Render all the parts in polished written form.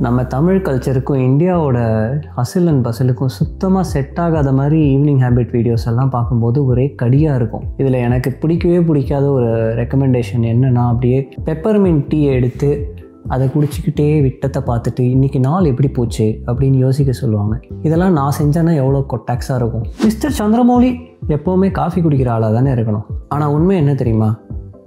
நம்ம தமிழ் கல்ச்சருக்கும் இந்தியாவோட hustle and பசிலுக்கும் சுத்தமாக செட் ஆகாத மாதிரி ஈவினிங் ஹேபிட் வீடியோஸ் எல்லாம் பார்க்கும்போது ஒரே கடியாக இருக்கும். இதில் எனக்கு பிடிக்காத ஒரு ரெக்கமெண்டேஷன் என்னென்னா, அப்படியே பெப்பர்மின்ட் டீயை எடுத்து அதை குடிச்சிக்கிட்டே விட்டத்தை பார்த்துட்டு இன்றைக்கி நாள் எப்படி போச்சு அப்படின்னு யோசிக்க சொல்லுவாங்க. இதெல்லாம் நான் செஞ்சேன்னா எவ்வளோ கொட்டாக்ஸாக இருக்கும். மிஸ்டர் சந்திரமௌலி எப்போவுமே காஃபி குடிக்கிற ஆளாக தானே இருக்கணும். ஆனால் உண்மை என்ன தெரியுமா,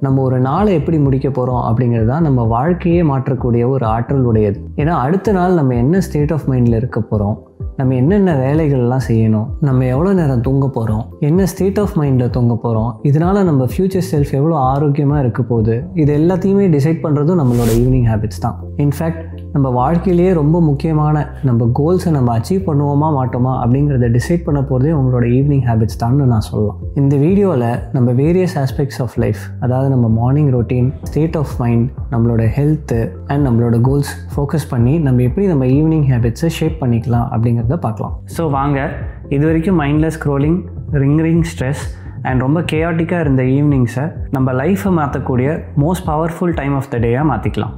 நம்ம ஒரு நாளை எப்படி முடிக்க போகிறோம் அப்படிங்கிறது தான் நம்ம வாழ்க்கையே மாற்றக்கூடிய ஒரு ஆற்றல் உடையது. ஏன்னா அடுத்த நாள் நம்ம என்ன ஸ்டேட் ஆஃப் மைண்டில் இருக்க போகிறோம், நம்ம என்னென்ன வேலைகள்லாம் செய்யணும், நம்ம எவ்வளோ நேரம் தூங்க போகிறோம், என்ன ஸ்டேட் ஆஃப் மைண்டில் தூங்க போகிறோம், இதனால் நம்ம ஃப்யூச்சர் செல்ஃப் எவ்வளோ ஆரோக்கியமாக இருக்க போகுது, இது எல்லாத்தையுமே டிசைட் பண்ணுறதும் நம்மளோட ஈவினிங் ஹேபிட்ஸ் தான். இன்ஃபேக்ட் நம்ம வாழ்க்கையிலேயே ரொம்ப முக்கியமான நம்ம கோல்ஸை நம்ம அச்சீவ் பண்ணுவோமா மாட்டோமா அப்படிங்கிறத டிசைட் பண்ண போகிறதே உங்களோட ஈவினிங் ஹேபிட்ஸ் தான் நான் சொல்லலாம். இந்த வீடியோவில் நம்ம வேரியஸ் ஆஸ்பெக்ட்ஸ் ஆஃப் லைஃப், அதாவது நம்ம morning routine, state of mind, நம்மளோட ஹெல்த்து அண்ட் நம்மளோட கோல்ஸ் ஃபோக்கஸ் பண்ணி நம்ம எப்படி நம்ம ஈவினிங் ஹேபிட்ஸை ஷேப் பண்ணிக்கலாம் அப்படிங்கிறத பார்க்கலாம். ஸோ வாங்க, இது வரைக்கும் mindless scrolling, ring stress and ரொம்ப கேயாட்டிக்காக இருந்த ஈவினிங்ஸை நம்ம லைஃப்பை மாற்றக்கூடிய most powerful time of the டேயாக மாற்றிக்கலாம்.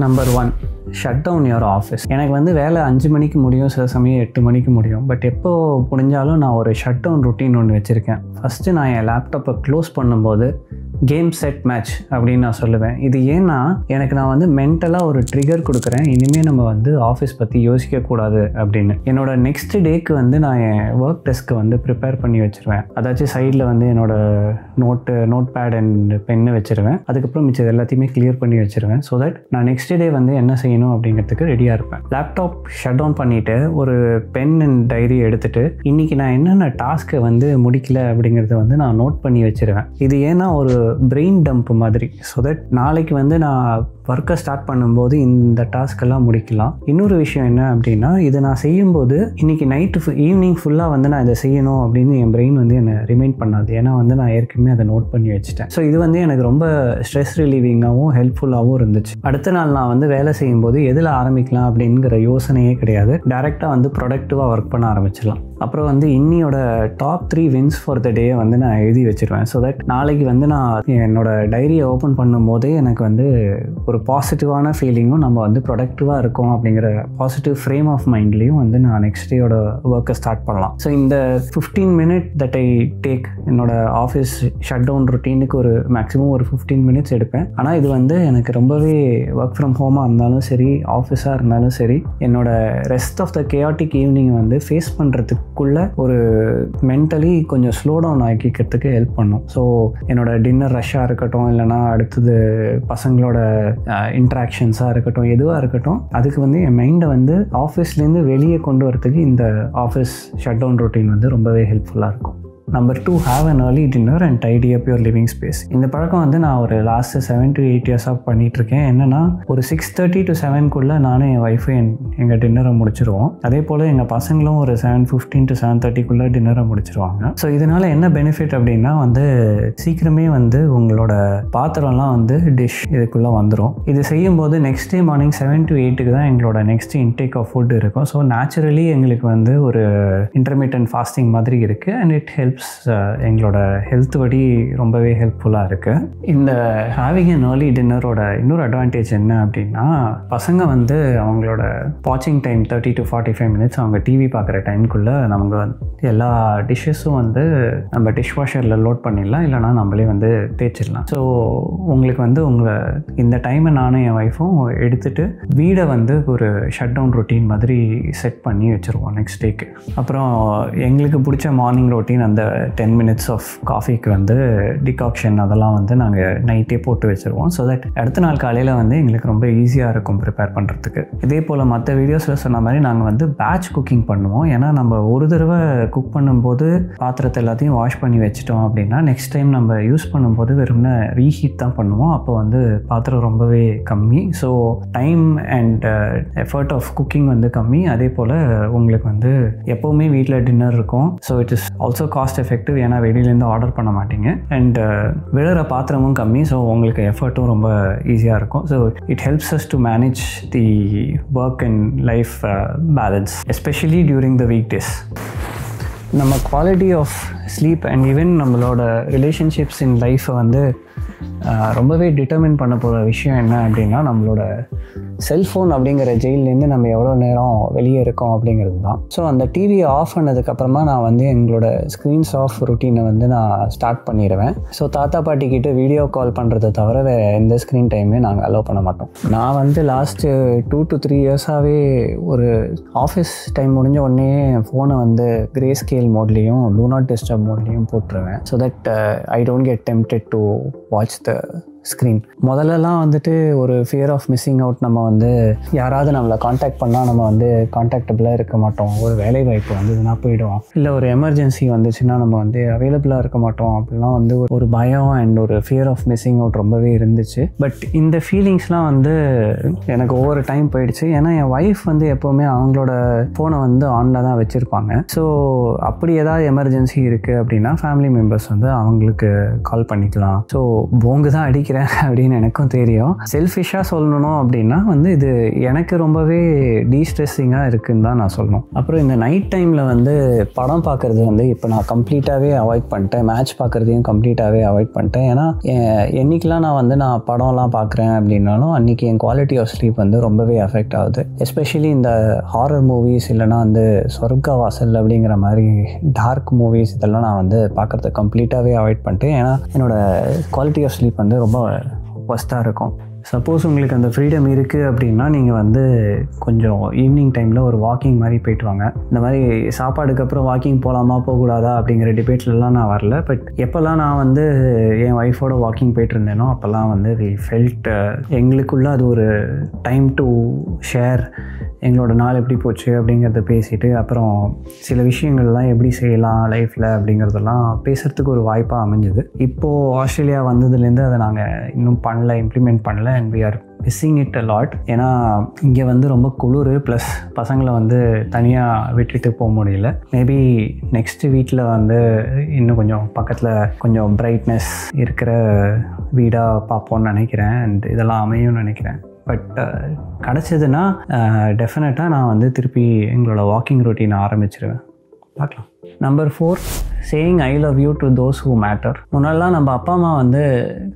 Number 1, shut down your office. எனக்கு வேலை 5 மணிக்கு முடியும், சில சமயம் 8 மணிக்கு முடியும். பட் எப்போ முடிஞ்சாலும் நான் ஒரு ஷட் டவுன் ரொட்டீன் ஒன்று வச்சுருக்கேன். ஃபஸ்ட்டு நான் என் லேப்டாப்பை க்ளோஸ் பண்ணும்போது கேம் செட் மேட்ச் அப்படின்னு நான் சொல்லுவேன். இது ஏன்னா எனக்கு நான் மென்டலாக ஒரு ட்ரிகர் கொடுக்குறேன், இனிமேல் நம்ம ஆஃபீஸ் பற்றி யோசிக்கக்கூடாது அப்படின்னு. என்னோட நெக்ஸ்ட் டேக்கு நான் என் ஒர்க் டெஸ்க்கு ப்ரிப்பேர் பண்ணி வச்சுருவேன். அதாச்சும் சைடில் என்னோட நோட் பேட் அண்ட் பென்னு வச்சுருவேன். அதுக்கப்புறம் மிச்சம் எல்லாத்தையுமே கிளியர் பண்ணி வச்சுருவேன். ஸோ தட் நான் நெக்ஸ்ட் டே என்ன செய்யணும் அப்படிங்கிறதுக்கு ரெடியாக இருப்பேன். லேப்டாப் ஷட் டவுன் பண்ணிவிட்டு ஒரு பென் அண்ட் டைரி எடுத்துகிட்டு இன்றைக்கி நான் என்னென்ன டாஸ்க்கை முடிக்கல அப்படிங்கிறத நான் நோட் பண்ணி வச்சுருவேன். இது ஏன்னா ஒரு பிரெயின் டம்ப் மாதிரி. ஸோ தட் நாளைக்கு நான் ஒர்க்கை ஸ்டார்ட் பண்ணும்போது இந்த டாஸ்க்கெல்லாம் முடிக்கலாம். இன்னொரு விஷயம் என்ன அப்படின்னா, இதை நான் செய்யும்போது இன்றைக்கி நைட்டு ஈவினிங் ஃபுல்லாக நான் இதை செய்யணும் அப்படின்னு என் பிரெயின் என்னை ரிமைண்ட் பண்ணாது. ஏன்னா நான் ஏற்கனவே அதை நோட் பண்ணி வச்சுட்டேன். ஸோ இது எனக்கு ரொம்ப ஸ்ட்ரெஸ் ரிலீவிங்காகவும் ஹெல்ப்ஃபுல்லாகவும் இருந்துச்சு. அடுத்த நாள் நான் வேலை செய்யும்போது எதில் ஆரம்பிக்கலாம் அப்படிங்கிற யோசனையே கிடையாது. டேரெக்டாக ப்ரொடக்டிவாக ஒர்க் பண்ண ஆரம்பிச்சிடலாம். அப்புறம் இன்னியோட டாப் 3 வின்ஸ் ஃபார் த டே நான் எழுதி வச்சுருவேன். ஸோ தட் நாளைக்கு நான் என்னோட டைரியை ஓப்பன் பண்ணும் போதே எனக்கு ஒரு பாசிட்டிவான ஃபீலிங்கும் நம்ம ப்ரொடக்டிவாக இருக்கோம் அப்படிங்கிற பாசிட்டிவ் ஃப்ரேம் ஆஃப் மைண்ட்லேயும் நான் நெக்ஸ்ட் டேயோட ஒர்க்கை ஸ்டார்ட் பண்ணலாம். ஸோ இந்த 15 மினிட் தட் ஐ டேக் என்னோட ஆஃபீஸ் ஷட் டவுன் ரொட்டீனுக்கு ஒரு மேக்ஸிமம் ஒரு 15 மினிட்ஸ் எடுப்பேன். ஆனால் இது எனக்கு ரொம்பவே ஒர்க் ஃப்ரம் ஹோமாக இருந்தாலும் சரி, ஆஃபீஸாக இருந்தாலும் சரி, என்னோட rest of the chaotic ஈவினிங்கை face பண்ணுறதுக்குள்ள ஒரு மென்டலி கொஞ்சம் ஸ்லோ டவுன் ஆக்கிக்கிறதுக்கு ஹெல்ப் பண்ணும். ஸோ என்னோட டின்னர் ரஷ்ஷாக இருக்கட்டும், இல்லைனா அடுத்தது பசங்களோட இன்ட்ராக்ஷன்ஸாக இருக்கட்டும், எதுவாக இருக்கட்டும், அதுக்கு என் மைண்டை ஆஃபீஸ்லேருந்து வெளியே கொண்டு வரதுக்கு இந்த ஆஃபீஸ் ஷட் டவுன் ரொட்டீன் ரொம்பவே ஹெல்ப்ஃபுல்லாக இருக்கும். Number 2, have an early dinner and tidy up your living space. இந்த பழக்கம் நான் ஒரு லாஸ்ட்டு 7 to 8 இயர்ஸாக பண்ணிகிட்ருக்கேன். என்னென்னா ஒரு 6:30 to 7 நானும் என் ஒய்ஃபும் எங்கள் டின்னரை முடிச்சிருவோம். அதே போல் எங்கள் பசங்களும் ஒரு 7:15 to 7:30 டின்னரை முடிச்சிருவாங்க. ஸோ இதனால் என்ன பெனிஃபிட் அப்படின்னா சீக்கிரமே உங்களோட பாத்திரம்லாம் டிஷ் இதுக்குள்ளே வந்துடும். இது செய்யும்போது நெக்ஸ்ட் டே மார்னிங் 7 to 8 தான் எங்களோட நெக்ஸ்ட் இன்டேக் ஆஃப் ஃபுட் இருக்கும். ஸோ நேச்சுரலி எங்களுக்கு ஒரு இன்டர்மீடியன்ட் ஃபாஸ்டிங் மாதிரி இருக்குது. அண்ட் இட் ஹெல்ப்ஸ் எங்களோட ஹெல்த் படி ரொம்பவே ஹெல்ப்ஃபுல்லாக இருக்குது. இந்த ஹேவிங் அன் ஏர்லி டின்னரோட இன்னொரு அட்வான்டேஜ் என்ன அப்படின்னா, பசங்க அவங்களோட வாட்சிங் டைம் 30 to 45 மினிட்ஸ் அவங்க டிவி பார்க்குற டைமுக்குள்ளே நமக்கு எல்லா டிஷ்ஷஸும் நம்ம டிஷ் வாஷரில் லோட் பண்ணிடலாம், இல்லைனா நம்மளே தேய்ச்சிடலாம். ஸோ உங்களுக்கு உங்கள் இந்த டைமை நானும் என் ஒய்ஃபும் எடுத்துகிட்டு வீடை ஒரு ஷட் டவுன் ரொட்டீன் மாதிரி செட் பண்ணி வச்சுருவோம் நெக்ஸ்ட் டேக்கு. அப்புறம் எங்களுக்கு பிடிச்ச மார்னிங் ரொட்டீன் அந்த 10 மினிட்ஸ் ஆஃப் காஃபிக்கு டிகாக்ஷன் அதெல்லாம் நாங்கள் நைட்டே போட்டு வச்சுருவோம். ஸோ தட் அடுத்த நாள் காலையில் எங்களுக்கு ரொம்ப ஈஸியாக இருக்கும் ப்ரிப்பேர் பண்ணுறதுக்கு. இதே போல் மற்ற வீடியோஸில் சொன்ன மாதிரி நாங்கள் பேட்ச் குக்கிங் பண்ணுவோம். ஏன்னா நம்ம ஒரு தடவை குக் பண்ணும்போது பாத்திரத்தை எல்லாத்தையும் வாஷ் பண்ணி வச்சிட்டோம் அப்படின்னா நெக்ஸ்ட் டைம் நம்ம யூஸ் பண்ணும்போது வெறும்னா ரீஹீட் தான் பண்ணுவோம். அப்போ பாத்திரம் ரொம்பவே கம்மி. So time and effort of cooking கம்மி. அதே போல் உங்களுக்கு எப்போவுமே வீட்டில் டின்னர் இருக்கும். So it is also cost effective. ஏன்னா வெளியிலேருந்து ஆர்டர் பண்ண மாட்டீங்க. அண்ட் விழுற பாத்திரமும் கம்மி. ஸோ உங்களுக்கு எஃபர்ட்டும் ரொம்ப ஈஸியாக இருக்கும். So it helps us to manage the work and life balance, especially during the week days. நம்ம quality of sleep and even நம்மளோட ரிலேஷன்ஷிப்ஸ் இன் லைஃப்பை வந்து ரொம்பவே டிட்டர்மின் பண்ண போகிற விஷயம் என்ன அப்படின்னா நம்மளோட செல்ஃபோன் அப்படிங்கிற ஜெயிலேருந்து நம்ம எவ்வளோ நேரம் வெளியே இருக்கோம் அப்படிங்கிறது தான். ஸோ அந்த டிவியை ஆஃப் பண்ணதுக்கப்புறமா நான் வந்து எங்களோட ஸ்க்ரீன்ஸ் ஆஃப் ருட்டீனை வந்து நான் ஸ்டார்ட் பண்ணிடுவேன். ஸோ தாத்தா பாட்டிக்கிட்ட வீடியோ கால் பண்ணுறதை தவிர வேறு எந்த ஸ்க்ரீன் டைமே நாங்கள் அலோவ் பண்ண மாட்டோம். நான் வந்து லாஸ்ட்டு 2 to 3 இயர்ஸாகவே ஒரு ஆஃபீஸ் டைம் முடிஞ்ச உடனே என் ஃபோனை வந்து கிரே ஸ்கேல் மோட்லேயும் டூ நாட் டிஸ்டர்ப் மோட்லேயும் போட்டுருவேன். So that I don't get tempted to watch the screen. முதல்லலாம் வந்துட்டு ஒரு ஃபியர் ஆஃப் மிஸ்ஸிங் அவுட், நம்ம வந்து யாராவது நம்மளை காண்டாக்ட் பண்ணால் நம்ம வந்து காண்டாக்டபிளாக இருக்க மாட்டோம், ஒரு வேலை வாய்ப்பு வந்ததுன்னா போயிடுவோம், இல்லை ஒரு எமர்ஜென்சி வந்துச்சுன்னா நம்ம வந்து அவைலபிளாக இருக்க மாட்டோம் அப்படிலாம் வந்து ஒரு பயம் அண்ட் ஒரு ஃபியர் ஆஃப் மிஸ்ஸிங் அவுட் ரொம்பவே இருந்துச்சு. பட் இந்த ஃபீலிங்ஸ்லாம் வந்து எனக்கு ஒவ்வொரு டைம் போயிடுச்சு. ஏன்னா என் ஒய்ஃப் வந்து எப்போவுமே அவங்களோட ஃபோனை வந்து ஆனில் தான் வச்சுருப்பாங்க. ஸோ அப்படி ஏதாவது எமர்ஜென்சி இருக்குது அப்படின்னா ஃபேமிலி மெம்பர்ஸ் வந்து அவங்களுக்கு கால் பண்ணிக்கலாம். ஸோ போங்கு தான் அடிக்கிறேன் அப்படின்னு எனக்கும் தெரியும். செல்ஃபிஷாக சொல்லணும் அப்படின்னா வந்து இது எனக்கு ரொம்பவே டீஸ்ட்ரெஸ்ஸிங்காக இருக்குன்னு தான் நான் சொல்லணும். அப்புறம் இந்த நைட் டைமில் வந்து படம் பார்க்குறது வந்து இப்போ நான் கம்ப்ளீட்டாகவே அவாய்ட் பண்ணிட்டேன். மேட்ச் பார்க்குறதையும் கம்ப்ளீட்டாகவே அவாய்ட் பண்ணிட்டேன். ஏன்னா என்றைக்கெலாம் நான் படம்லாம் பார்க்குறேன் அப்படின்னாலும் அன்றைக்கி என் குவாலிட்டி ஆஃப் ஸ்லீப் வந்து ரொம்பவே அஃபெக்ட் ஆகுது. எஸ்பெஷலி இந்த ஹாரர் மூவிஸ் இல்லைனா வந்து சொர்க்க வாசல் அப்படிங்கிற மாதிரி டார்க் மூவிஸ் இதெல்லாம் நான் வந்து பார்க்குறத கம்ப்ளீட்டாகவே அவாய்ட் பண்ணிட்டேன். ஏன்னா என்னோடய குவாலிட்டி ஆஃப் ஸ்லீப் வந்து ரொம்ப ஒஸ்ட்டாக இருக்கும். சப்போஸ் உங்களுக்கு அந்த ஃப்ரீடம் இருக்குது அப்படின்னா நீங்கள் வந்து கொஞ்சம் ஈவினிங் டைமில் ஒரு வாக்கிங் மாதிரி போயிட்டு வாங்க. இந்த மாதிரி சாப்பாடுக்கு அப்புறம் வாக்கிங் போகலாமா போகக்கூடாதா அப்படிங்கிற டிபேட்லலாம் நான் வரல. பட் எப்போல்லாம் நான் வந்து என் ஒய்ஃபோட வாக்கிங் போயிட்டு இருந்தேனோ அப்போல்லாம் வந்து வி ஃபெல்ட் எங்களுக்குள்ளே அது ஒரு டைம் டு ஷேர், எங்களோட நாள் எப்படி போச்சு அப்படிங்கிறத பேசிட்டு அப்புறம் சில விஷயங்கள்லாம் எப்படி செய்யலாம் லைஃப்பில் அப்படிங்கிறதெல்லாம் பேசுகிறதுக்கு ஒரு வாய்ப்பாக அமைஞ்சுது. இப்போது ஆஸ்திரேலியா வந்ததுலேருந்து அதை நாங்கள் இன்னும் பண்ணல, இம்ப்ளிமெண்ட் பண்ணல. And we are missing it a lot. ஏன்னா இங்கே வந்து ரொம்ப குளிர், ப்ளஸ் பசங்களை வந்து தனியாக விட்டுட்டு போக முடியல. மேபி நெக்ஸ்ட் வீட்டில் வந்து இன்னும் கொஞ்சம் பக்கத்தில் கொஞ்சம் பிரைட்னஸ் இருக்கிற வீடாக பார்ப்போன்னு நினைக்கிறேன். அண்ட் இதெல்லாம் அமையும்னு நினைக்கிறேன். பட் கிடச்சதுன்னா டெஃபினட்டாக நான் வந்து திருப்பி எங்களோட வாக்கிங் ரொட்டீனை ஆரம்பிச்சிருவேன். பார்க்கலாம். Number 4, saying I love you to those who matter. முன்னாடிலாம் நம்ம அப்பா அம்மா வந்து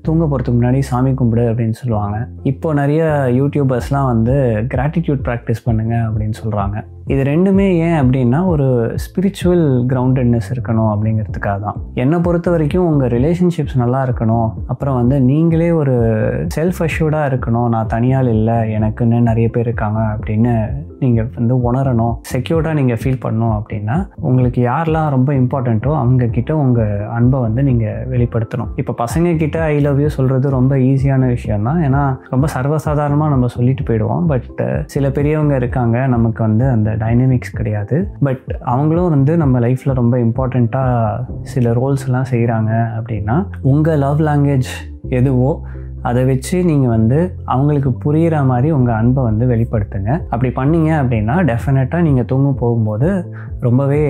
தூங்க போகிறதுக்கு முன்னாடி சாமி கும்பிடு அப்படின்னு சொல்லுவாங்க. இப்போ நிறைய யூடியூபர்ஸ்லாம் வந்து கிராட்டிடியூட் ப்ராக்டிஸ் பண்ணுங்க அப்படின்னு சொல்கிறாங்க. இது ரெண்டுமே ஏன் அப்படின்னா ஒரு ஸ்பிரிச்சுவல் கிரவுண்டட்னஸ் இருக்கணும் அப்படிங்கிறதுக்காக தான். என்னை பொறுத்த வரைக்கும் உங்கள் ரிலேஷன்ஷிப்ஸ் நல்லா இருக்கணும், அப்புறம் வந்து நீங்களே ஒரு செல்ஃப் அஷ்யூர்டாக இருக்கணும். நான் தனியால் இல்லை, எனக்குன்னு நிறைய பேர் இருக்காங்க அப்படின்னு நீங்கள் வந்து உணரணும், செக்யூர்டாக நீங்கள் ஃபீல் பண்ணணும். அப்படின்னா உங்களுக்கு யாரெல்லாம் ரொம்ப இம்பார்ட்டண்ட்டோ அவங்கக்கிட்ட உங்கள் அன்பை வந்து நீங்கள் வெளிப்படுத்தணும். இப்போ பசங்க கிட்ட ஐ லவ் யூ சொல்கிறது ரொம்ப ஈஸியான விஷயம் தான். ஏன்னா ரொம்ப சர்வசாதாரணமாக நம்ம சொல்லிட்டு போயிடுவோம். பட் சில பெரியவங்க இருக்காங்க, நமக்கு வந்து அந்த டைனமிக்ஸ் கிடையாது. பட் அவங்களும் வந்து நம்ம லைஃப்பில் ரொம்ப இம்பார்ட்டண்ட்டாக சில ரோல்ஸ் எல்லாம் செய்கிறாங்க. அப்படின்னா உங்கள் லவ் லாங்குவேஜ் எதுவோ அதை வச்சு நீங்கள் வந்து அவங்களுக்கு புரிகிற மாதிரி உங்கள் அன்பை வந்து வெளிப்படுத்துங்க. அப்படி பண்ணிங்க அப்படின்னா டெஃபினட்டாக நீங்கள் தூங்க போகும்போது ரொம்பவே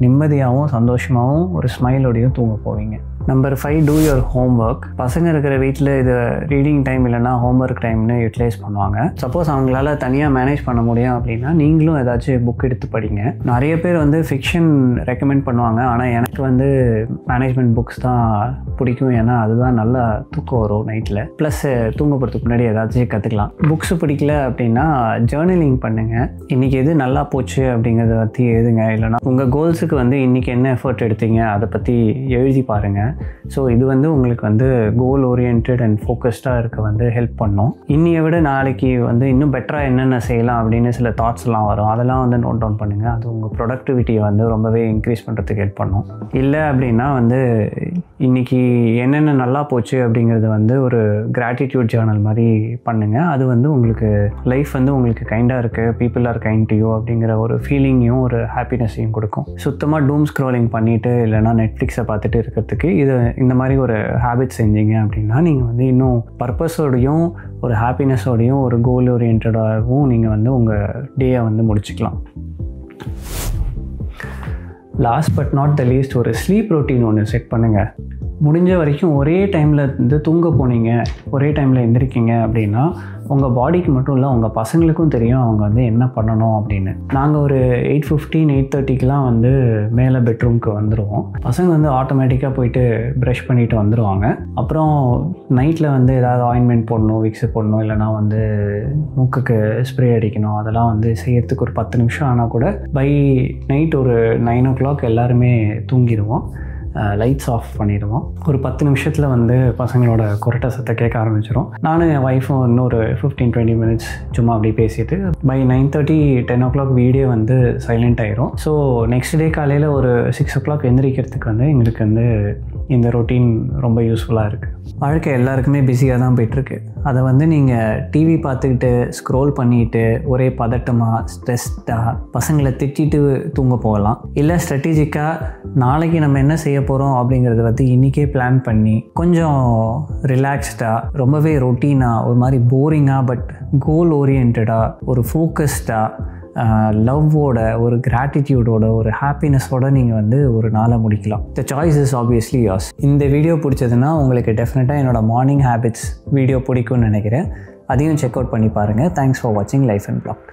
நிம்மதியாகவும் சந்தோஷமாகவும் ஒரு ஸ்மைலோடையும் தூங்க போவீங்க. Number 5, two your home work. பசங்க இருக்கிற வீட்டில் இது ரீடிங் டைம் இல்லைனா ஹோம் ஒர்க் டைம்னு யூட்டிலைஸ் பண்ணுவாங்க. சப்போஸ் அவங்களால தனியாக மேனேஜ் பண்ண முடியும் அப்படின்னா நீங்களும் ஏதாச்சும் புக் எடுத்து படிங்க. நிறைய பேர் வந்து ஃபிக்ஷன் ரெக்கமெண்ட் பண்ணுவாங்க. ஆனால் எனக்கு வந்து மேனேஜ்மெண்ட் புக்ஸ் தான் பிடிக்கும். ஏன்னா அதுதான் நல்லா தூக்கம் வரும் நைட்டில். ப்ளஸ் தூங்க போகிறதுக்கு முன்னாடி ஏதாச்சும் கற்றுக்கலாம். புக்ஸு பிடிக்கல அப்படின்னா ஜேர்னலிங் பண்ணுங்கள். இன்றைக்கி எது நல்லா போச்சு அப்படிங்கிறத பற்றி எழுதுங்க. இல்லைனா உங்கள் கோல்ஸுக்கு வந்து இன்றைக்கி என்ன எஃபர்ட் எடுத்தீங்க அதை பற்றி எழுதி பாருங்கள். ஸோ இது வந்து உங்களுக்கு வந்து கோல் ஓரியன்ட் அண்ட் ஃபோக்கஸ்டாக இருக்க வந்து ஹெல்ப் பண்ணும். இன்னையை விட நாளைக்கு வந்து இன்னும் பெட்டராக என்னென்ன செய்யலாம் அப்படின்னு சில தாட்ஸ்லாம் வரும். அதெல்லாம் வந்து நோட் டவுன் பண்ணுங்கள். அது உங்கள் ப்ரொடக்டிவிட்டியை வந்து ரொம்பவே இன்க்ரீஸ் பண்ணுறதுக்கு ஹெல்ப் பண்ணும். இல்லை அப்படின்னா வந்து இன்றைக்கி என்னென்ன நல்லா போச்சு அப்படிங்கிறது வந்து ஒரு கிராட்டிடியூட் ஜேர்னல் மாதிரி பண்ணுங்கள். அது வந்து உங்களுக்கு லைஃப் வந்து உங்களுக்கு கைண்டாக இருக்குது, people are kind to you அப்படிங்கிற ஒரு ஃபீலிங்கையும் ஒரு ஹாப்பினஸையும் கொடுக்கும். சுத்தமாக டூம் ஸ்க்ரோலிங் பண்ணிவிட்டு இல்லைனா நெட்ஃப்ளிக்ஸை பார்த்துட்டு இருக்கிறதுக்கு இது இந்த மாதிரி ஒரு ஹேபிட் செஞ்சீங்க அப்படின்னா நீங்கள் வந்து இன்னும் பர்பஸோடையும் ஒரு ஹாப்பினஸோடையும் ஒரு கோல் ஓரியன்டாகவும் நீங்கள் வந்து உங்கள் டேயை வந்து முடிச்சுக்கலாம். Last but not the least, ஒரு ஸ்லீப் ரொட்டீன் ஒன்று செட் பண்ணுங்கள். முடிஞ்ச வரைக்கும் ஒரே டைமில் வந்து தூங்க போனீங்க, ஒரே டைமில் எந்திரிக்கிங்க அப்படின்னா உங்கள் பாடிக்கு மட்டும் இல்லை உங்கள் பசங்களுக்கும் தெரியும் அவங்க வந்து என்ன பண்ணணும் அப்படின்னு. நாங்கள் ஒரு 8:15 8:30க்கெலாம் வந்து மேலே பெட்ரூம்க்கு வந்துடுவோம். பசங்க வந்து ஆட்டோமேட்டிக்காக போயிட்டு ப்ரஷ் பண்ணிவிட்டு வந்துடுவாங்க. அப்புறம் நைட்டில் வந்து ஏதாவது ஆயின்மெண்ட் போடணும், விக்ஸு போடணும், இல்லைனா வந்து மூக்குக்கு ஸ்ப்ரே அடிக்கணும், அதெல்லாம் வந்து செய்யறதுக்கு ஒரு 10 நிமிஷம் ஆனால் கூட பை நைட் ஒரு 9 o'clock எல்லாருமே தூங்கிடுவோம். லைட்ஸ் ஆஃப் பண்ணிடுவோம். ஒரு 10 நிமிஷத்தில் வந்து பசங்களோட கொரட்டை சத்தம் கேட்க ஆரம்பிச்சிடும். நானும் என் ஒய்ஃபும் இன்னொரு 15-20 minutes சும்மா அப்படி பேசிட்டு பை 9:30 10 o'clock வீடே வந்து சைலண்ட் ஆயிரும். ஸோ நெக்ஸ்ட் டே காலையில் ஒரு 6 o'clock எந்திரிக்கிறதுக்கு வந்து எங்களுக்கு வந்து இந்த ரொட்டீன் ரொம்ப யூஸ்ஃபுல்லாக இருக்குது. வாழ்க்கை எல்லாருக்குமே பிஸியாக தான் போய்ட்டுருக்கு. அதை வந்து நீங்கள் டிவி பார்த்துக்கிட்டு ஸ்க்ரோல் பண்ணிவிட்டு ஒரே பதட்டமாக ஸ்ட்ரெஸ்டாக பசங்களை திட்டிட்டு தூங்க போகலாம். இல்லை ஸ்ட்ராட்டஜிக்காக நாளைக்கு நம்ம என்ன செய்ய போகிறோம் அப்படிங்கிறத வந்து இன்றைக்கே பிளான் பண்ணி கொஞ்சம் ரிலாக்ஸ்டாக, ரொம்பவே ரொட்டீனாக, ஒரு மாதிரி போரிங்காக பட் கோல் ஓரியன்டாக, ஒரு ஃபோக்கஸ்டாக, லவ்வோட, ஒரு கிராட்டிடியூடோட, ஒரு ஹாப்பினஸோட நீங்கள் வந்து ஒரு நாளை முடிக்கலாம். The choice is obviously yours. இந்த வீடியோ பிடிச்சதுன்னா உங்களுக்கு டெஃபினட்டாக என்னோட மார்னிங் ஹேபிட்ஸ் வீடியோ பிடிக்கும்னு நினைக்கிறேன். அதையும் செக் அவுட் பண்ணி பாருங்கள். தேங்க்ஸ் ஃபார் வாட்சிங் லைஃப் அண்ட் பிளாக்.